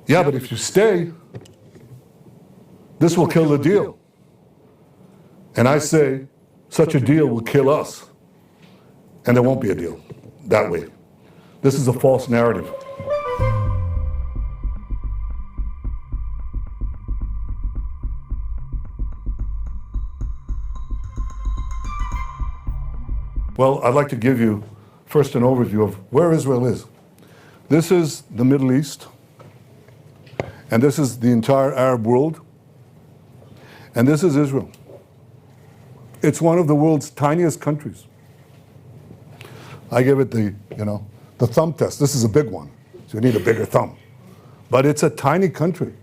Yeah, but if you stay, this will kill the deal. And I say, such a deal will kill us. And there won't be a deal that way. This is a false narrative. Well, I'd like to give you first an overview of where Israel is. This is the Middle East, and this is the entire Arab world, and this is Israel. It's one of the world's tiniest countries. I give it the thumb test. This is a big one, so you need a bigger thumb. But it's a tiny country.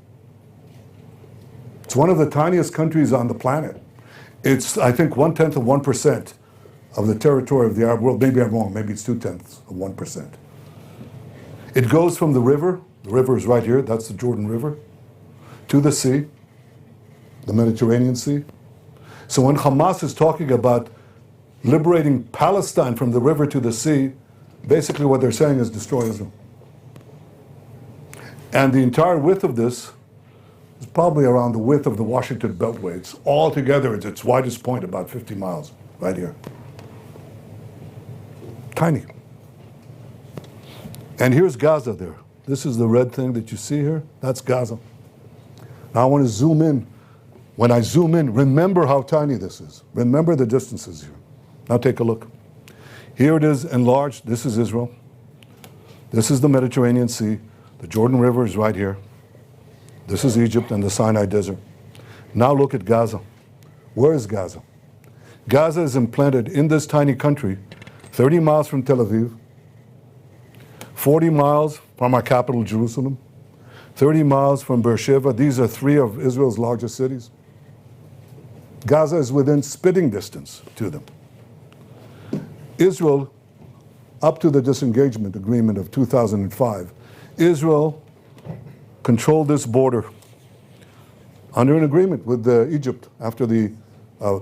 It's one of the tiniest countries on the planet. It's, I think, 1/10 of 1% of the territory of the Arab world. Maybe I'm wrong, maybe it's 2/10 of 1%. It goes from the river is right here, that's the Jordan River, to the sea, the Mediterranean Sea. So when Hamas is talking about liberating Palestine from the river to the sea, basically what they're saying is destroy Israel. And the entire width of this is probably around the width of the Washington Beltway. It's all together, it's its widest point, about 50 miles, right here. Tiny. And here's Gaza there. This is the red thing that you see here. That's Gaza. Now I want to zoom in. When I zoom in, remember how tiny this is. Remember the distances here. Now take a look. Here it is enlarged. This is Israel. This is the Mediterranean Sea. The Jordan River is right here. This is Egypt and the Sinai Desert. Now look at Gaza. Where is Gaza? Gaza is implanted in this tiny country, 30 miles from Tel Aviv, 40 miles from our capital, Jerusalem, 30 miles from Beersheba. These are three of Israel's largest cities. Gaza is within spitting distance to them. Israel, up to the disengagement agreement of 2005, Israel controlled this border under an agreement with Egypt after the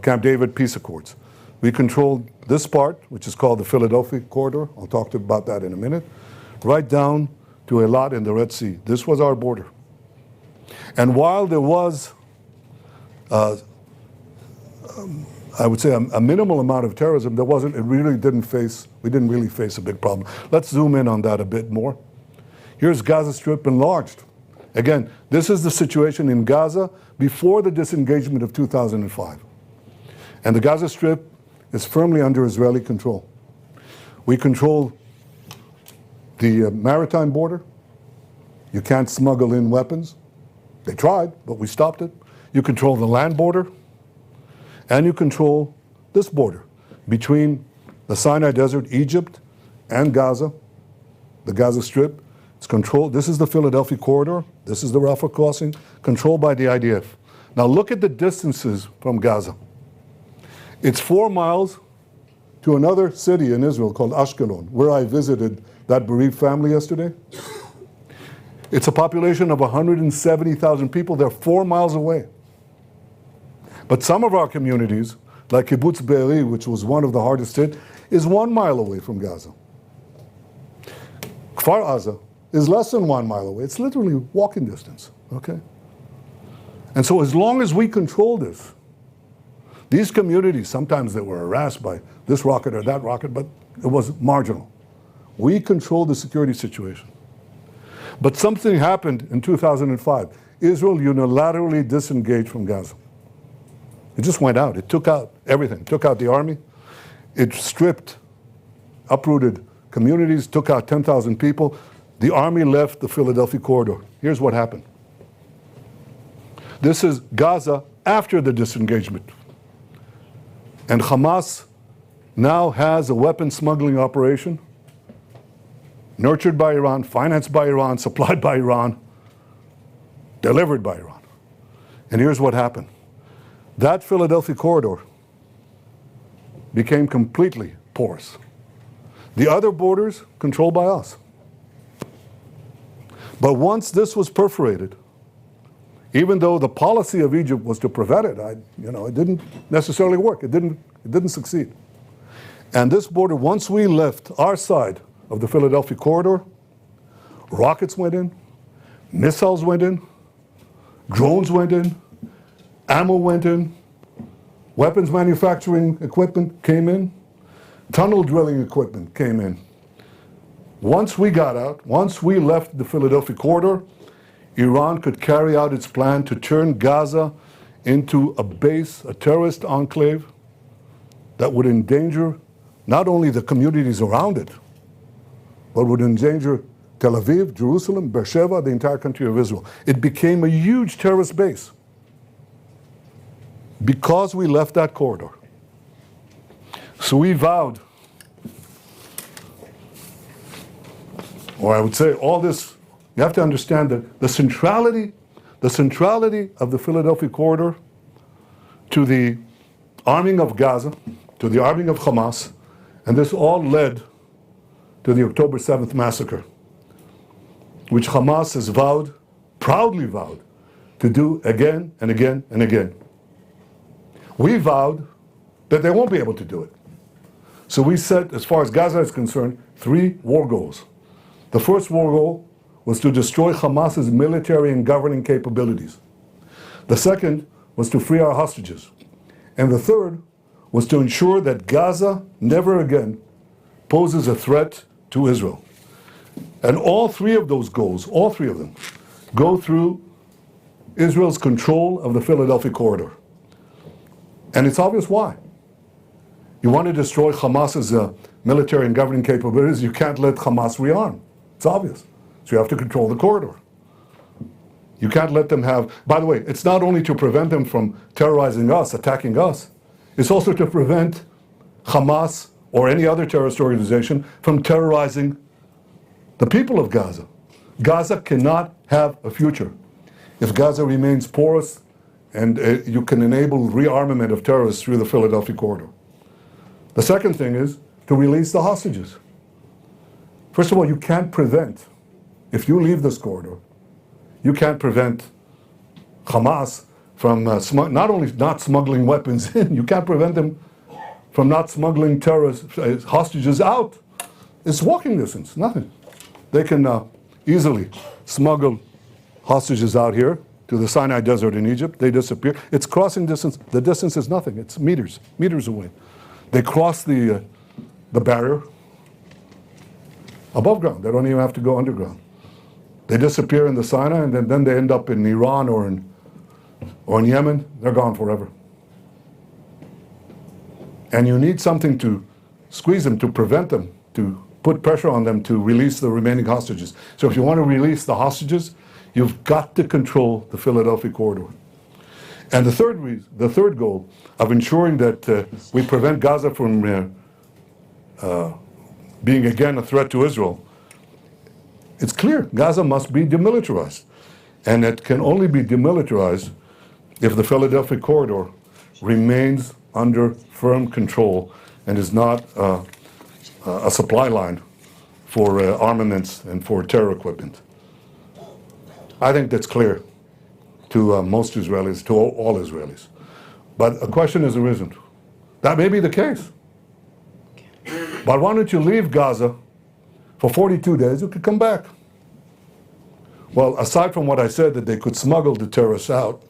Camp David peace accords. We controlled this part, which is called the Philadelphi Corridor. I'll talk to you about that in a minute. Right down to Eilat in the Red Sea. This was our border. And while there was, I would say, a minimal amount of terrorism, we didn't really face a big problem. Let's zoom in on that a bit more. Here's Gaza Strip enlarged. Again, this is the situation in Gaza before the disengagement of 2005. And the Gaza Strip is firmly under Israeli control. We control the maritime border. You can't smuggle in weapons. They tried, but we stopped it. You control the land border, and you control this border between the Sinai Desert, Egypt, and Gaza, the Gaza Strip. It's controlled. This is the Philadelphi Corridor. This is the Rafah crossing, controlled by the IDF. Now look at the distances from Gaza. It's 4 miles to another city in Israel called Ashkelon, where I visited that bereaved family yesterday. It's a population of 170,000 people. They're 4 miles away. But some of our communities, like Kibbutz Be'eri, which was one of the hardest hit, is 1 mile away from Gaza. Kfar Aza is less than 1 mile away. It's literally walking distance, okay? And so as long as we control this, these communities, sometimes they were harassed by this rocket or that rocket, but it was marginal. We controlled the security situation. But something happened in 2005. Israel unilaterally disengaged from Gaza. It just went out. It took out everything. It took out the army. It stripped, uprooted communities, took out 10,000 people. The army left the Philadelphi Corridor. Here's what happened. This is Gaza after the disengagement. And Hamas now has a weapon smuggling operation nurtured by Iran, financed by Iran, supplied by Iran, delivered by Iran. And here's what happened. That Philadelphia Corridor became completely porous. The other borders controlled by us. But once this was perforated, even though the policy of Egypt was to prevent it, it didn't necessarily work. It didn't succeed. And this border, once we left our side of the Philadelphia Corridor, rockets went in, Missiles went in, drones went in, ammo went in, weapons manufacturing equipment came in, tunnel drilling equipment came in. Once we got out, once we left the Philadelphi Corridor, Iran could carry out its plan to turn Gaza into a base, a terrorist enclave that would endanger not only the communities around it, but would endanger Tel Aviv, Jerusalem, Beersheba, the entire country of Israel. It became a huge terrorist base because we left that corridor. So we vowed, or I would say all this, you have to understand that the centrality of the Philadelphia Corridor to the arming of Gaza, to the arming of Hamas, and this all led to the October 7th massacre, which Hamas has vowed, proudly vowed, to do again and again and again. We vowed that they won't be able to do it. So we set, as far as Gaza is concerned, 3 war goals. The first war goal was to destroy Hamas's military and governing capabilities. The second was to free our hostages. And the third was to ensure that Gaza never again poses a threat to Israel. And all 3 of those goals, all 3 of them, go through Israel's control of the Philadelphia Corridor. And it's obvious why. You want to destroy Hamas's military and governing capabilities, you can't let Hamas rearm. It's obvious. So you have to control the corridor. You can't let them have, by the way, it's not only to prevent them from terrorizing us, attacking us, it's also to prevent Hamas or any other terrorist organization from terrorizing the people of Gaza. Gaza cannot have a future if Gaza remains porous and you can enable rearmament of terrorists through the Philadelphia Corridor. The second thing is to release the hostages. First of all, you can't prevent, if you leave this corridor, you can't prevent Hamas from not only not smuggling weapons in, you can't prevent them from not smuggling terrorists, hostages out. It's walking distance, nothing. They can easily smuggle hostages out here to the Sinai Desert in Egypt. They disappear. It's crossing distance. The distance is nothing. It's meters away. They cross the barrier above ground. They don't even have to go underground. They disappear in the Sinai, and then they end up in Iran or in Yemen. They're gone forever. And you need something to squeeze them, to prevent them, to put pressure on them to release the remaining hostages. So if you want to release the hostages, you've got to control the Philadelphia Corridor. And the third goal of ensuring that we prevent Gaza from being again a threat to Israel, it's clear Gaza must be demilitarized. And it can only be demilitarized if the Philadelphia Corridor remains under firm control and is not a supply line for armaments and for terror equipment. I think that's clear to most Israelis, to all Israelis. But a question has arisen. That may be the case. But why don't you leave Gaza for 42 days? You could come back. Well, aside from what I said, that they could smuggle the terrorists out,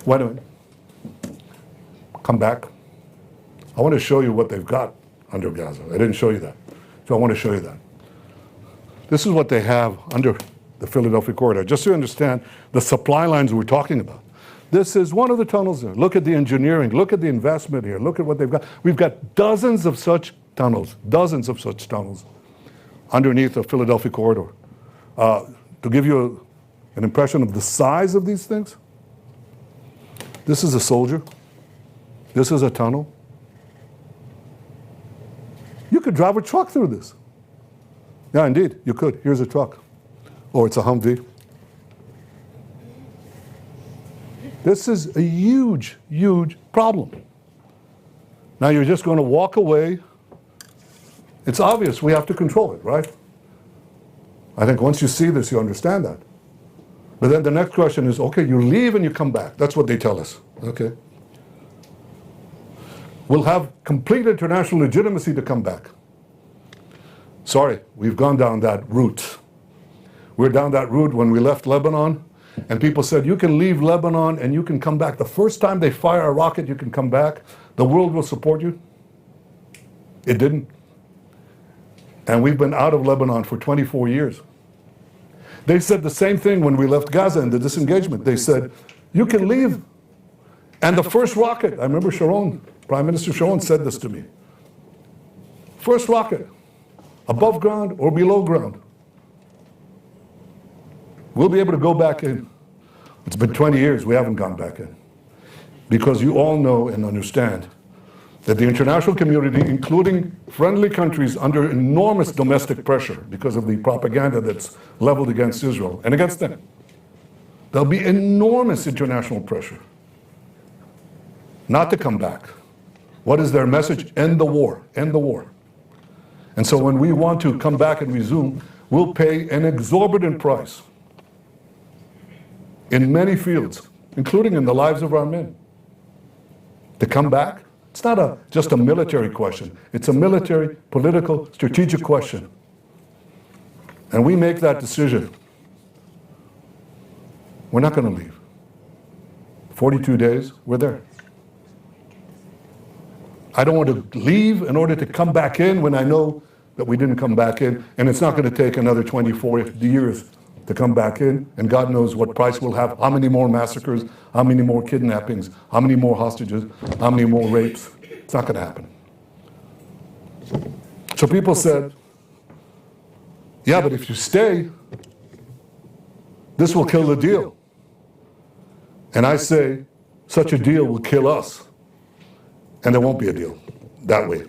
wait a minute. Come back. I want to show you what they've got under Gaza. I didn't show you that. So I want to show you that. This is what they have under the Philadelphia Corridor. Just so you understand the supply lines we're talking about. This is one of the tunnels there. Look at the engineering. Look at the investment here. Look at what they've got. We've got dozens of such tunnels underneath the Philadelphia Corridor. To give you an impression of the size of these things, this is a soldier. This is a tunnel. You could drive a truck through this. Yeah, indeed, you could. Here's a truck. Or it's a Humvee. This is a huge, huge problem. Now you're just going to walk away. It's obvious we have to control it, right? I think once you see this, you understand that. But then the next question is, okay, you leave and you come back. That's what they tell us, okay? We'll have complete international legitimacy to come back. Sorry, we've gone down that route. We were down that route when we left Lebanon, and people said, you can leave Lebanon and you can come back. The first time they fire a rocket, you can come back. The world will support you. It didn't. And we've been out of Lebanon for 24 years. They said the same thing when we left Gaza in the disengagement. They said, you can leave. And the first rocket, I remember Sharon, Prime Minister Sharon said this to me. First rocket, above ground or below ground. We'll be able to go back in. It's been 20 years, we haven't gone back in. Because you all know and understand that the international community, including friendly countries, under enormous domestic pressure because of the propaganda that's leveled against Israel and against them. There'll be enormous international pressure not to come back. What is their message? End the war, end the war. And so when we want to come back and resume, we'll pay an exorbitant price in many fields, including in the lives of our men. To come back, it's not just a military question. It's a military, political, strategic question. And we make that decision. We're not going to leave. 42 days, we're there. I don't want to leave in order to come back in when I know that we didn't come back in, and it's not going to take another 24 years to come back in, and God knows what price we'll have, how many more massacres, how many more kidnappings, how many more hostages, how many more rapes. It's not going to happen. So people said, yeah, but if you stay, this will kill the deal. And I say, such a deal will kill us. And there won't be a deal that way.